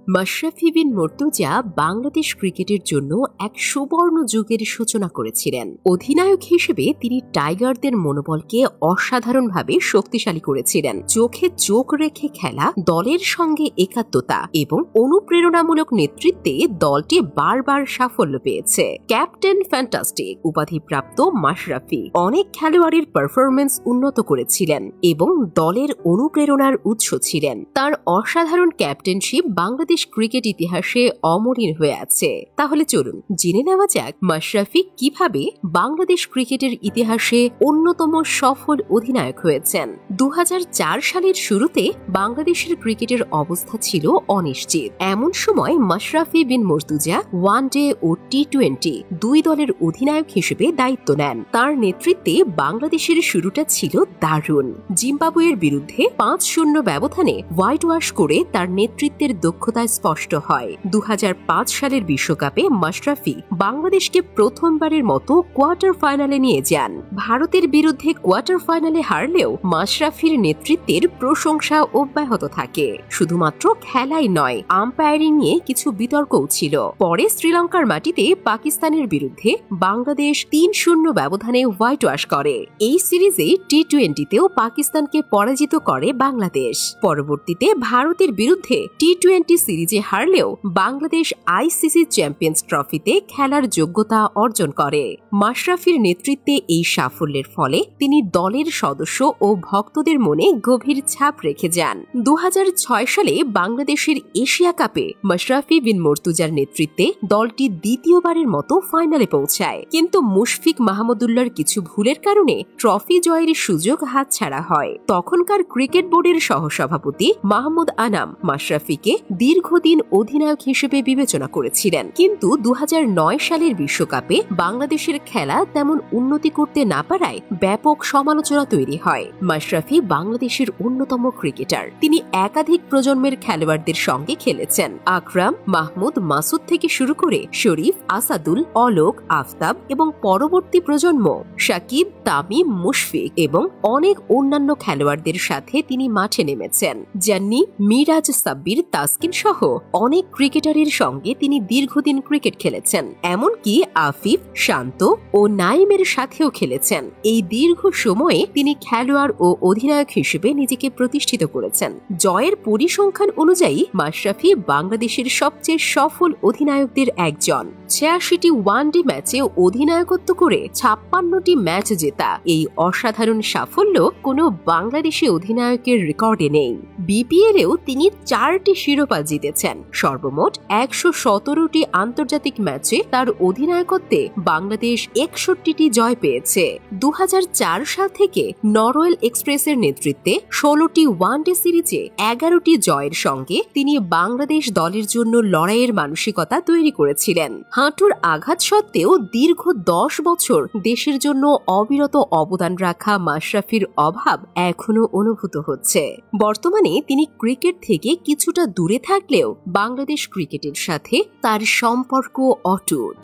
মাশরাফি বিন মুর্তজা বাংলাদেশ ক্রিকেটের জন্য এক সুবর্ণ যুগের সূচনা করেছিলেন। অধিনায়ক হিসেবে তিনি টাইগারদের মনোবলকে অসাধারণভাবে শক্তিশালী করেছিলেন। চোখে চোখ রেখে খেলা, দলের সঙ্গে একাত্মতা এবং অনুপ্রেরণামূলক নেতৃত্বে দলটি বারবার সাফল্য পেয়েছে। ক্যাপ্টেন ফ্যান্টাস্টিক উপাধিপ্রাপ্ত মাশরাফি অনেক খেলোয়াড়ের পারফরমেন্স উন্নত করেছিলেন এবং দলের অনুপ্রেরণার উৎস ছিলেন। তার অসাধারণ ক্যাপ্টেনশিপ বাংলাদেশ ক্রিকেট ইতিহাসে অমলিন হয়ে আছে। তাহলে চলুন জেনে নেওয়া যাক মাশরাফি কিভাবে বাংলাদেশ ক্রিকেটের ইতিহাসে অন্যতম সফল অধিনায়ক হয়েছেন। 2004 সালের শুরুতে বাংলাদেশের ক্রিকেটের অবস্থা ছিল অনিশ্চিত। এমন সময় মাশরাফি বিন মুর্তজা ওয়ানডে ও টি-20 দুই দলের অধিনায়ক হিসেবে দায়িত্ব নেন। তার নেতৃত্বে বাংলাদেশের শুরুটা ছিল দারুণ। জিম্বাবুয়ের বিরুদ্ধে 5-0 ব্যবধানে হোয়াইট ওয়াশ করে তার নেতৃত্বের দক্ষতা স্পষ্ট হয়। 2005 সালের বিশ্বকাপে মাশরাফি বাংলাদেশকে প্রথমবারের মতো কোয়ার্টার ফাইনালে নিয়ে যান। ভারতের বিরুদ্ধে কোয়ার্টার ফাইনালে হারলেও মাশরাফির নেতৃত্বের প্রশংসা অব্যাহত থাকে। শুধুমাত্র খেলাই নয়, আম্পায়ারিং নিয়ে কিছু বিতর্কও ছিল। পরে শ্রীলঙ্কার মাটিতে পাকিস্তানের বিরুদ্ধে বাংলাদেশ 3-0 ব্যবধানে হোয়াইট ওয়াশ করে। এই সিরিজে টি-20তেও পাকিস্তানকে পরাজিত করে বাংলাদেশ। পরবর্তীতে ভারতের বিরুদ্ধে টি-20 সিরিজে হারলেও বাংলাদেশ আইসিসি চ্যাম্পিয়ন্স ট্রফিতে খেলার যোগ্যতা অর্জন করে। মাশরাফির নেতৃত্বে এই সাফল্যের ফলে তিনি দলের সদস্য ও ভক্তদের মনে গভীর ছাপ রেখে যান। 2006 সালে বাংলাদেশের এশিয়া কাপে মাশরাফি বিন মুর্তজার নেতৃত্বে দলটি দ্বিতীয়বারের মতো ফাইনালে পৌঁছায়, কিন্তু মুশফিক মাহমুদুল্লাহর কিছু ভুলের কারণে ট্রফি জয়ের সুযোগ হাতছাড়া হয়। তখনকার ক্রিকেট বোর্ডের সহসভাপতি মাহমুদ আনাম মাশরাফিকে দীর্ঘদিন অধিনায়ক হিসেবে বিবেচনা করেছিলেন, কিন্তু 2009 সালের বিশ্বকাপে বাংলাদেশের খেলা তেমন উন্নতি করতে না পারায় ব্যাপক সমালোচনা তৈরি হয়। মাশরাফি বাংলাদেশের অন্যতম ক্রিকেটার। তিনি একাধিক প্রজন্মের খেলোয়াড়দের সঙ্গে খেলেছেন। আকরাম, মাহমুদ, মাসুদ থেকে শুরু করে শরীফ, আসাদুল, অলোক, আফতাব এবং পরবর্তী প্রজন্ম সাকিব, তামিম, মুশফিক এবং অনেক অন্যান্য খেলোয়াড়দের সাথে তিনি মাঠে নেমেছেন। জান্নি, মিরাজ, সাব্বির, তাসকিন সহ অনেক ক্রিকেটারের সঙ্গে তিনি দীর্ঘদিন ক্রিকেট খেলেছেন। এমনকি আফিফ, শান্ত ও নাইমের সাথেও খেলেছেন। এই দীর্ঘ সময়ে তিনি খেলোয়াড় ও অধিনায়ক হিসেবে নিজেকে প্রতিষ্ঠিত করেছেন। জয়ের পরিসংখ্যান অনুযায়ী মাশরাফি বাংলাদেশের সবচেয়ে সফল অধিনায়কদের একজন। 86টি ওয়ানডে ম্যাচে অধিনায়কত্ব করে 56টি ম্যাচ জেতা এই অসাধারণ সাফল্য কোনো বাংলাদেশি অধিনায়কের রেকর্ডে নেই। বিপিএলেও তিনি 4টি শিরোপা জিতেছেন। সর্বমোট 117টি আন্তর্জাতিক ম্যাচে তার অধিনায়কত্বে বাংলাদেশ 61টি জয় পেয়েছে। 2004 সাল থেকে নরওয়েল এক্সপ্রেসের নেতৃত্বে 16টি ওয়ানডে সিরিজে 11টি জয়ের সঙ্গে তিনি বাংলাদেশ দলের জন্য লড়াইয়ের মানসিকতা তৈরি করেছিলেন। হাঁটুর আঘাত সত্ত্বেও দীর্ঘ 10 বছর দেশের জন্য অবিরত অবদান রাখা মাশরাফির অভাব এখনো অনুভূত হচ্ছে। বর্তমানে তিনি ক্রিকেট থেকে কিছুটা দূরে থাকলেও বাংলাদেশ ক্রিকেটের সাথে তার সম্পর্ক অটুট।